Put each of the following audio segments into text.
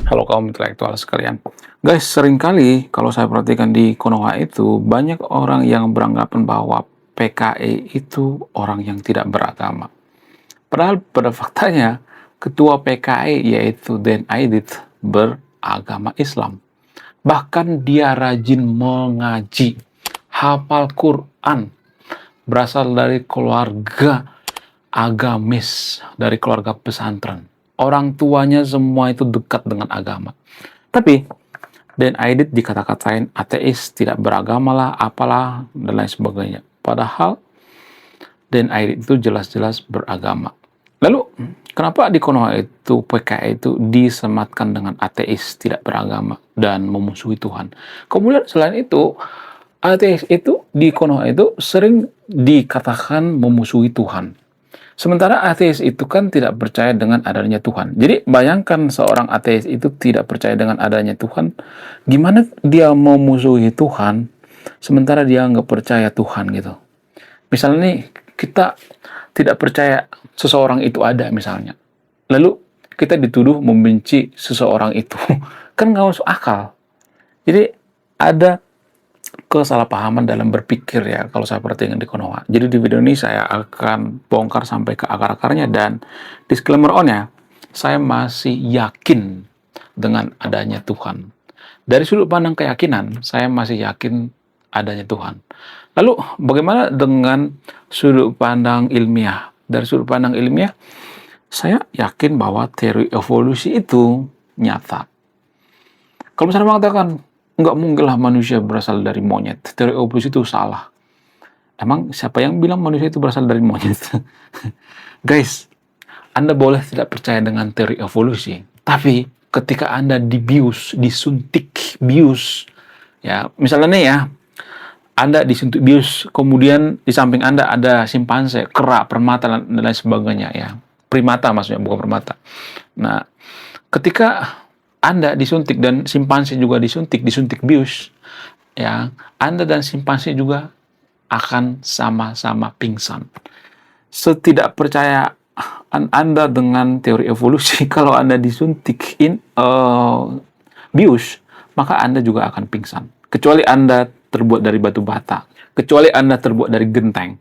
Halo kaum intelektual sekalian. Guys, seringkali kalau saya perhatikan di Konoha itu banyak orang yang beranggapan bahwa PKI itu orang yang tidak beragama. Padahal pada faktanya ketua PKI yaitu Den Aidit beragama Islam. Bahkan dia rajin mengaji, hafal Quran, berasal dari keluarga agamis, dari keluarga pesantren. Orang tuanya semua itu dekat dengan agama. Tapi Dan Aidit dikata-katain ateis, tidak beragama lah, apalah, dan lain sebagainya. Padahal Dan Aidit itu jelas-jelas beragama. Lalu, kenapa di Konoha itu, PKI itu disematkan dengan ateis, tidak beragama, dan memusuhi Tuhan? Kemudian selain itu, ateis itu di Konoha itu sering dikatakan memusuhi Tuhan. Sementara ateis itu kan tidak percaya dengan adanya Tuhan. Jadi bayangkan seorang ateis itu tidak percaya dengan adanya Tuhan, gimana dia mau musuhi Tuhan, sementara dia nggak percaya Tuhan gitu. Misalnya nih, kita tidak percaya seseorang itu ada misalnya. Lalu kita dituduh membenci seseorang itu. Kan nggak masuk akal. Jadi ada kesalahpahaman dalam berpikir ya kalau saya perhatikan di Konoha. Jadi di video ini saya akan bongkar sampai ke akar-akarnya dan disclaimer on ya, saya masih yakin dengan adanya Tuhan. Dari sudut pandang keyakinan, saya masih yakin adanya Tuhan. Lalu bagaimana dengan sudut pandang ilmiah? Dari sudut pandang ilmiah, saya yakin bahwa teori evolusi itu nyata. Kalau misalnya mengatakan, nggak mungkinlah manusia berasal dari monyet. Teori evolusi itu salah. Emang siapa yang bilang manusia itu berasal dari monyet? Guys, Anda boleh tidak percaya dengan teori evolusi. Tapi ketika Anda dibius, disuntik bius, ya misalnya nih ya, Anda disuntik bius, kemudian di samping Anda ada simpanse, kera, permata, dan lain sebagainya ya. Primata maksudnya, bukan permata. Nah, ketika Anda disuntik dan simpanse juga disuntik bius, ya, Anda dan simpanse juga akan sama-sama pingsan. Setidak percaya Anda dengan teori evolusi, kalau Anda disuntik bius, maka Anda juga akan pingsan. Kecuali Anda terbuat dari batu bata, kecuali Anda terbuat dari genteng,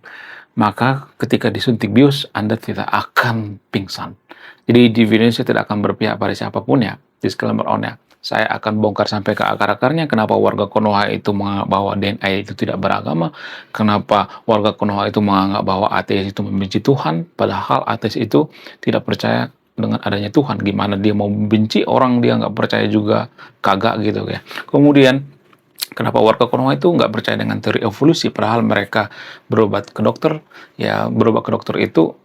maka ketika disuntik bius, Anda tidak akan pingsan. Jadi di video ini saya tidak akan berpihak pada siapapun ya, disclaimer on ya. Saya akan bongkar sampai ke akar-akarnya, kenapa warga Konoha itu menganggap bahwa DNA itu tidak beragama, kenapa warga Konoha itu menganggap bahwa ateis itu membenci Tuhan, padahal ateis itu tidak percaya dengan adanya Tuhan. Gimana dia mau benci orang dia nggak percaya juga, kagak gitu ya. Kemudian kenapa warga Konoha itu nggak percaya dengan teori evolusi, padahal mereka berobat ke dokter, ya berobat ke dokter itu,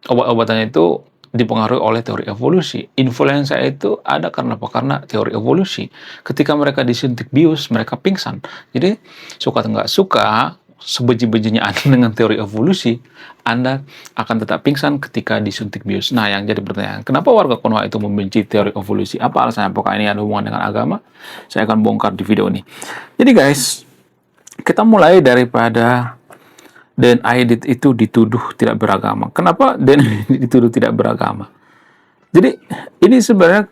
obat-obatannya itu dipengaruhi oleh teori evolusi. Influenza itu ada karena apa? Karena teori evolusi. Ketika mereka disuntik bius, mereka pingsan. Jadi, suka atau nggak suka, sebeji-bejinya Anda dengan teori evolusi, Anda akan tetap pingsan ketika disuntik bius. Nah, yang jadi pertanyaan, kenapa warga Konoha itu membenci teori evolusi? Apa alasannya? Apakah ini ada hubungan dengan agama? Saya akan bongkar di video ini. Jadi guys, kita mulai daripada Dan Aidit itu dituduh tidak beragama. Kenapa Dan Aidit dituduh tidak beragama? Jadi ini sebenarnya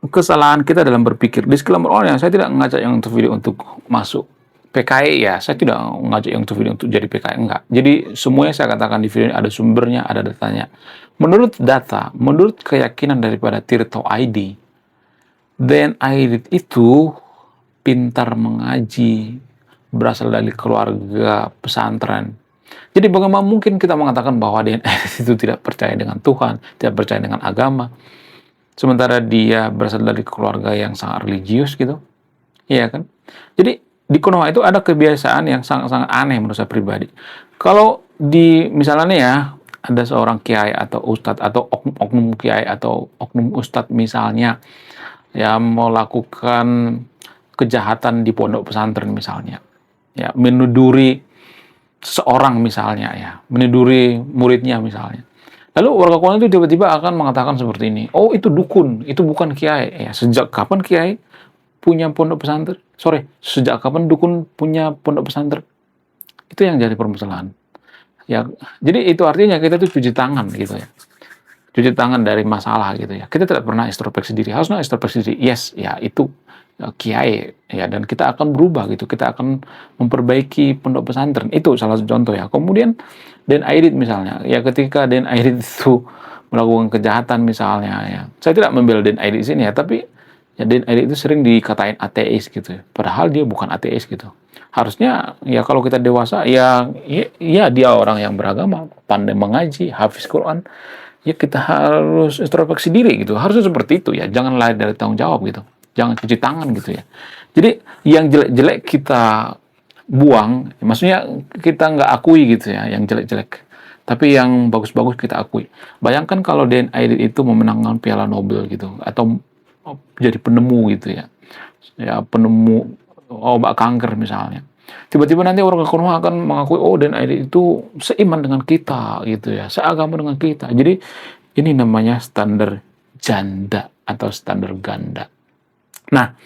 kesalahan kita dalam berpikir. Disclaimer on ya, saya tidak mengajak yang untuk video untuk masuk PKI ya. Saya tidak mengajak yang untuk video untuk jadi PKI, enggak. Jadi semuanya saya katakan di video ini ada sumbernya, ada datanya. Menurut data, menurut keyakinan daripada Tirto ID, Dan Aidit itu pintar mengaji, berasal dari keluarga pesantren. Jadi bagaimana mungkin kita mengatakan bahwa DNA itu tidak percaya dengan Tuhan, tidak percaya dengan agama, sementara dia berasal dari keluarga yang sangat religius gitu, iya kan? Jadi di Konoha itu ada kebiasaan yang sangat-sangat aneh menurut saya pribadi. Kalau di misalnya nih ya, ada seorang kiai atau ustadz atau oknum kiai atau oknum ustadz misalnya yang melakukan kejahatan di pondok pesantren misalnya, ya menuduri seorang misalnya ya, meniduri muridnya misalnya. Lalu warga Konoha itu tiba-tiba akan mengatakan seperti ini, oh itu dukun, itu bukan kiai. Ya, sejak kapan kiai punya pondok pesantren? Sejak kapan dukun punya pondok pesantren? Itu yang jadi permasalahan. Ya, jadi itu artinya kita tuh cuci tangan gitu ya. cuci tangan dari masalah gitu ya. Kita tidak pernah introspeksi diri. Harusnya introspeksi diri. Yes, ya itu kiai ya, dan kita akan berubah gitu. Kita akan memperbaiki pondok pesantren. Itu salah satu contoh ya. Kemudian Den Aidit misalnya, ya ketika Den Aidit itu melakukan kejahatan misalnya ya. Saya tidak membela Den Aidit di sini ya, tapi ya Den Aidit itu sering dikatain ateis gitu ya. Padahal dia bukan ateis gitu. Harusnya ya kalau kita dewasa ya dia orang yang beragama, pandai mengaji, hafiz Quran, ya kita harus introspeksi diri gitu. Harusnya seperti itu ya. Jangan lari dari tanggung jawab gitu. Jangan cuci tangan gitu ya. Jadi yang jelek-jelek kita buang, maksudnya kita nggak akui gitu ya, yang jelek-jelek. Tapi yang bagus-bagus kita akui. Bayangkan kalau Dan Aidit itu memenangkan Piala Nobel gitu, atau jadi penemu gitu ya. Ya penemu obat kanker misalnya. Tiba-tiba nanti orang Konoha akan mengakui, oh Dan Aidit itu seiman dengan kita gitu ya, seagama dengan kita. Jadi ini namanya standar janda atau standar ganda. Nah,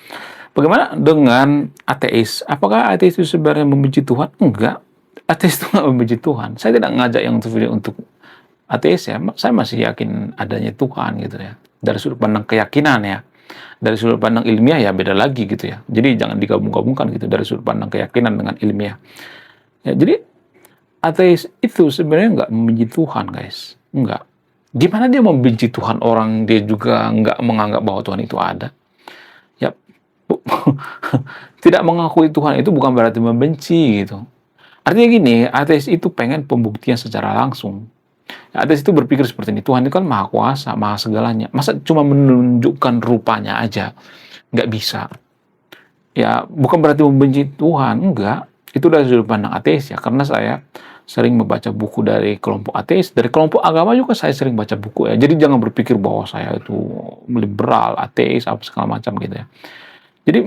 bagaimana dengan ateis? Apakah ateis itu sebenarnya membenci Tuhan? Enggak. Ateis itu nggak membenci Tuhan. Saya tidak ngajak yang video untuk ateis ya. Saya masih yakin adanya Tuhan gitu ya. Dari sudut pandang keyakinan ya. Dari sudut pandang ilmiah ya beda lagi gitu ya. Jadi jangan digabung-gabungkan gitu dari sudut pandang keyakinan dengan ilmiah. Ya, jadi ateis itu sebenarnya nggak membenci Tuhan, guys. Enggak. Gimana dia membenci Tuhan, orang dia juga nggak menganggap bahwa Tuhan itu ada? Ya, tidak mengakui Tuhan itu bukan berarti membenci gitu. Artinya gini, ateis itu pengen pembuktian secara langsung. Ateis itu berpikir seperti ini, Tuhan itu kan maha kuasa, maha segalanya. Masa cuma menunjukkan rupanya aja? Nggak bisa. Ya, bukan berarti membenci Tuhan, enggak. Itu dari sudut pandang ateis ya, karena saya sering membaca buku dari kelompok ateis, dari kelompok agama juga saya sering baca buku ya. Jadi jangan berpikir bahwa saya itu liberal, ateis, apa segala macam gitu ya. Jadi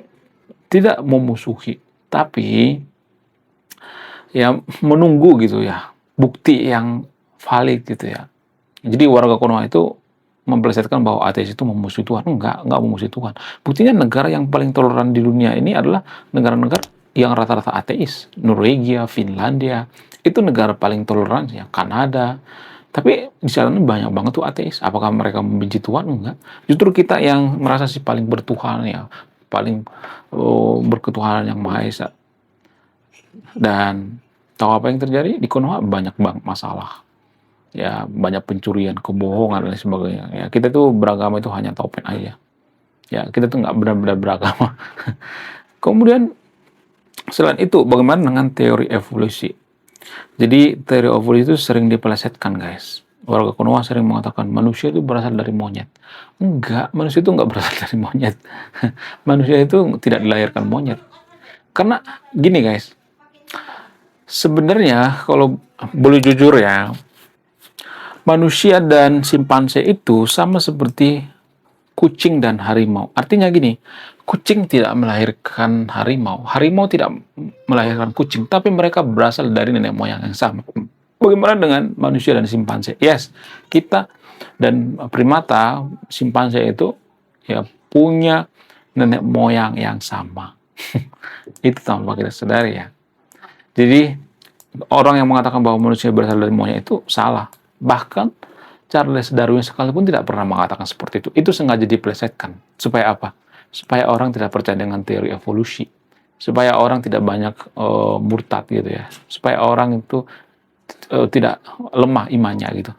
tidak memusuhi, tapi ya menunggu gitu ya, bukti yang valid gitu ya. Jadi warga Konoha itu mempelesetkan bahwa ateis itu memusuhi Tuhan. Enggak memusuhi Tuhan. Buktinya negara yang paling toleran di dunia ini adalah negara-negara yang rata-rata ateis. Norwegia, Finlandia, itu negara paling toleran ya, Kanada. Tapi di sana banyak banget tuh ateis. Apakah mereka membenci Tuhan? Enggak. Justru kita yang merasa si paling bertuhan ya, paling berketuhanan yang Maha Esa. Dan tahu apa yang terjadi? Di Konoha banyak banget masalah. Ya, banyak pencurian, kebohongan, dan sebagainya. Ya, kita tuh beragama itu hanya topeng aja. Ya, kita tuh nggak benar-benar beragama. Kemudian, selain itu, bagaimana dengan teori evolusi? Jadi, teori evolusi itu sering dipelesetkan, guys. Warga Konoha sering mengatakan, manusia itu berasal dari monyet. Enggak, manusia itu nggak berasal dari monyet. Manusia itu tidak dilahirkan monyet. Karena, gini guys, sebenarnya kalau boleh jujur ya, manusia dan simpanse itu sama seperti kucing dan harimau. Artinya gini, kucing tidak melahirkan harimau, harimau tidak melahirkan kucing, tapi mereka berasal dari nenek moyang yang sama. Bagaimana dengan manusia dan simpanse? Yes, kita dan primata, simpanse itu ya punya nenek moyang yang sama. Itu tanpa kita sadari ya. Jadi orang yang mengatakan bahwa manusia berasal dari monyet itu salah. Bahkan Charles Darwin sekalipun tidak pernah mengatakan seperti itu. Itu sengaja dipelesetkan. Supaya apa? Supaya orang tidak percaya dengan teori evolusi. Supaya orang tidak banyak murtad gitu ya. Supaya orang itu tidak lemah imannya gitu.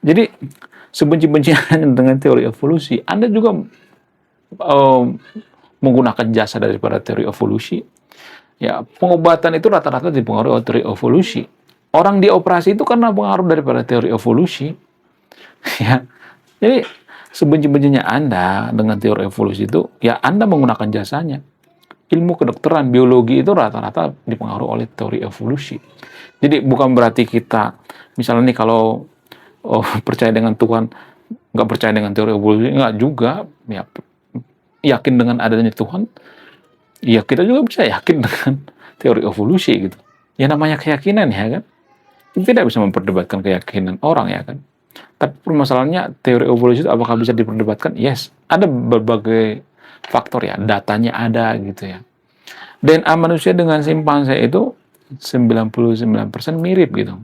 Jadi sebenci-bencinya dengan teori evolusi, Anda juga menggunakan jasa daripada teori evolusi. Ya, pengobatan itu rata-rata dipengaruhi oleh teori evolusi. Orang dioperasi itu karena pengaruh daripada teori evolusi. Ya. Jadi sebenci-bencinya Anda dengan teori evolusi itu, ya Anda menggunakan jasanya. Ilmu kedokteran, biologi itu rata-rata dipengaruhi oleh teori evolusi. Jadi bukan berarti kita, misalnya nih kalau percaya dengan Tuhan, nggak percaya dengan teori evolusi, nggak juga. Ya, yakin dengan adanya Tuhan, ya kita juga bisa yakin dengan teori evolusi gitu. Ya namanya keyakinan ya kan. Tidak bisa memperdebatkan keyakinan orang ya kan. Tapi permasalahannya teori evolusi itu apakah bisa diperdebatkan? Yes, ada berbagai faktor ya, datanya ada gitu ya. DNA manusia dengan simpanse itu 99% mirip gitu.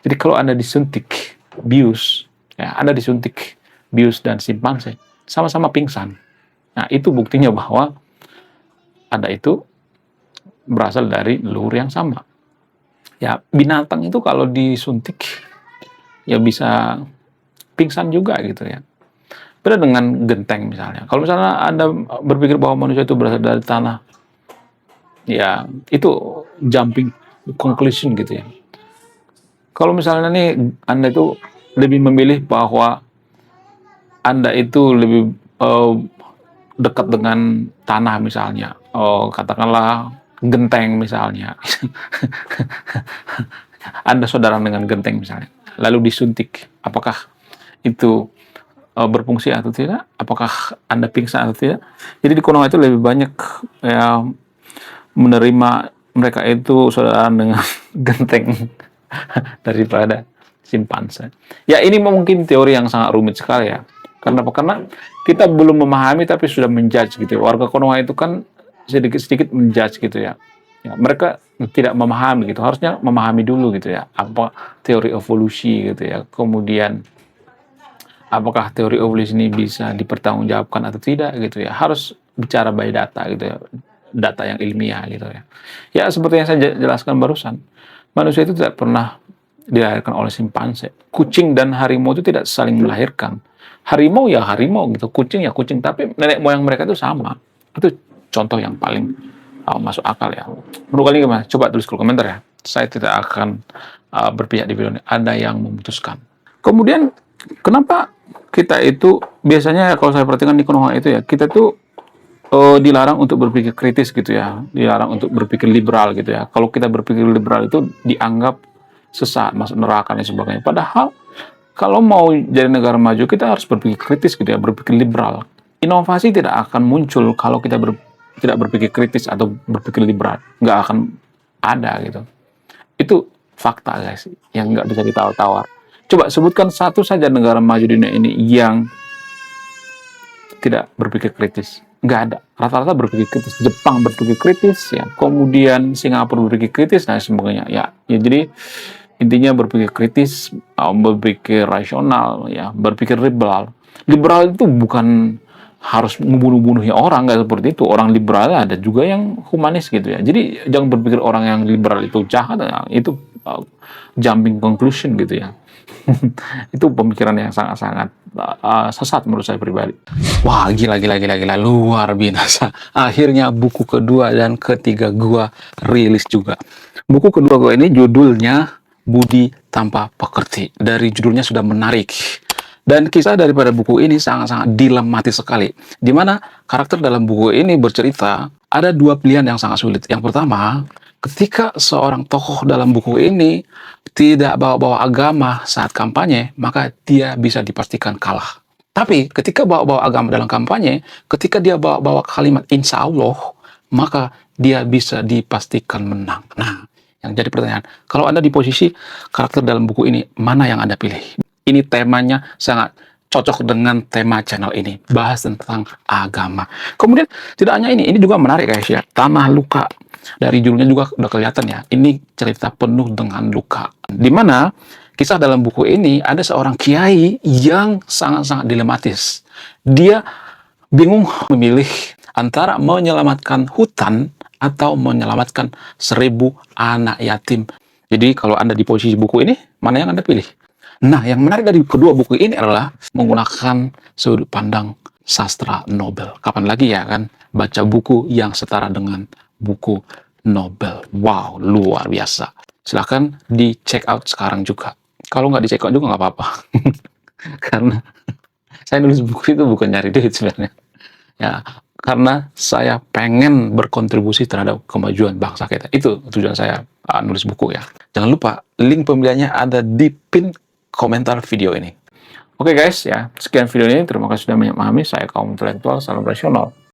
Jadi kalau Anda disuntik bius, ya, Anda disuntik bius dan simpanse, sama-sama pingsan. Nah, itu buktinya bahwa Anda itu berasal dari leluhur yang sama. Ya, binatang itu kalau disuntik, ya bisa pingsan juga gitu ya. Beda dengan genteng misalnya. Kalau misalnya Anda berpikir bahwa manusia itu berasal dari tanah, ya itu jumping conclusion gitu ya. Kalau misalnya nih Anda itu lebih memilih bahwa Anda itu lebih dekat dengan tanah misalnya, katakanlah genteng misalnya, Anda saudara dengan genteng misalnya, lalu disuntik, apakah itu berfungsi atau tidak? Apakah Anda pingsan atau tidak? Jadi di Konoha itu lebih banyak ya menerima mereka itu saudara dengan genteng daripada simpanse. Ya ini mungkin teori yang sangat rumit sekali ya. Karena apa? Karena kita belum memahami tapi sudah menjudge gitu. Warga Konoha itu kan sedikit-sedikit menjudge gitu ya. Ya, mereka tidak memahami gitu. Harusnya memahami dulu gitu ya. Apa teori evolusi gitu ya. Kemudian apakah teori evolusi ini bisa dipertanggungjawabkan atau tidak gitu ya. Harus bicara by data gitu ya. Data yang ilmiah gitu ya. Ya seperti yang saya jelaskan barusan. Manusia itu tidak pernah dilahirkan oleh simpanse. Kucing dan harimau itu tidak saling melahirkan. Harimau ya harimau gitu, kucing ya kucing, tapi nenek moyang mereka itu sama. Itu contoh yang paling masuk akal ya. Menurut kalian gimana? Coba tulis di komentar ya. Saya tidak akan berpihak di video ini. Ada yang memutuskan. Kemudian kenapa kita itu biasanya kalau saya perhatikan di Konoha itu ya, kita tuh dilarang untuk berpikir kritis gitu ya, dilarang untuk berpikir liberal gitu ya. Kalau kita berpikir liberal itu dianggap sesat, masuk neraka dan sebagainya. Padahal kalau mau jadi negara maju kita harus berpikir kritis gitu ya, berpikir liberal. Inovasi tidak akan muncul kalau kita tidak berpikir kritis atau berpikir liberal, nggak akan ada gitu. Itu fakta guys, yang nggak bisa ditawar-tawar. Coba sebutkan satu saja negara maju di dunia ini yang tidak berpikir kritis. Nggak ada. Rata-rata berpikir kritis. Jepang berpikir kritis, ya. Kemudian Singapura berpikir kritis, dan sebagainya. Ya, jadi intinya berpikir kritis, berpikir rasional, ya, berpikir liberal. Liberal itu bukan harus membunuh-bunuhi orang, nggak seperti itu. Orang liberal ada juga yang humanis gitu ya. Jadi jangan berpikir orang yang liberal itu jahat, ya. Itu jumping conclusion gitu ya. Itu pemikiran yang sangat-sangat sesat menurut saya pribadi. Wah, gila, luar biasa. Akhirnya buku kedua dan ketiga gua rilis juga. Buku kedua gua ini judulnya Budi Tanpa Pekerti. Dari judulnya sudah menarik. Dan kisah daripada buku ini sangat-sangat dilematis sekali. Di mana karakter dalam buku ini bercerita ada dua pilihan yang sangat sulit. Yang pertama, ketika seorang tokoh dalam buku ini tidak bawa-bawa agama saat kampanye, maka dia bisa dipastikan kalah. Tapi ketika bawa-bawa agama dalam kampanye, ketika dia bawa-bawa kalimat insya Allah, maka dia bisa dipastikan menang. Nah, yang jadi pertanyaan, kalau Anda di posisi karakter dalam buku ini, mana yang Anda pilih? Ini temanya sangat cocok dengan tema channel ini, bahas tentang agama. Kemudian tidak hanya ini juga menarik guys ya, Tanah Luka. Dari judulnya juga udah kelihatan ya, ini cerita penuh dengan luka. Dimana kisah dalam buku ini ada seorang kiai yang sangat-sangat dilematis. Dia bingung memilih antara menyelamatkan hutan atau menyelamatkan 1000 anak yatim. Jadi kalau Anda di posisi buku ini, mana yang Anda pilih? Nah, yang menarik dari kedua buku ini adalah menggunakan sudut pandang sastra Nobel. Kapan lagi ya kan baca buku yang setara dengan buku Nobel. Wow, luar biasa. Silahkan di check out sekarang juga. Kalau nggak di check out juga nggak apa-apa. Karena saya nulis buku itu bukan nyari duit sebenarnya. Ya, karena saya pengen berkontribusi terhadap kemajuan bangsa kita. Itu tujuan saya nulis buku ya. Jangan lupa link pembeliannya ada di pin komentar video ini. Oke guys ya, sekian video ini. Terima kasih sudah memahami. Saya kaum intelektual, salam rasional.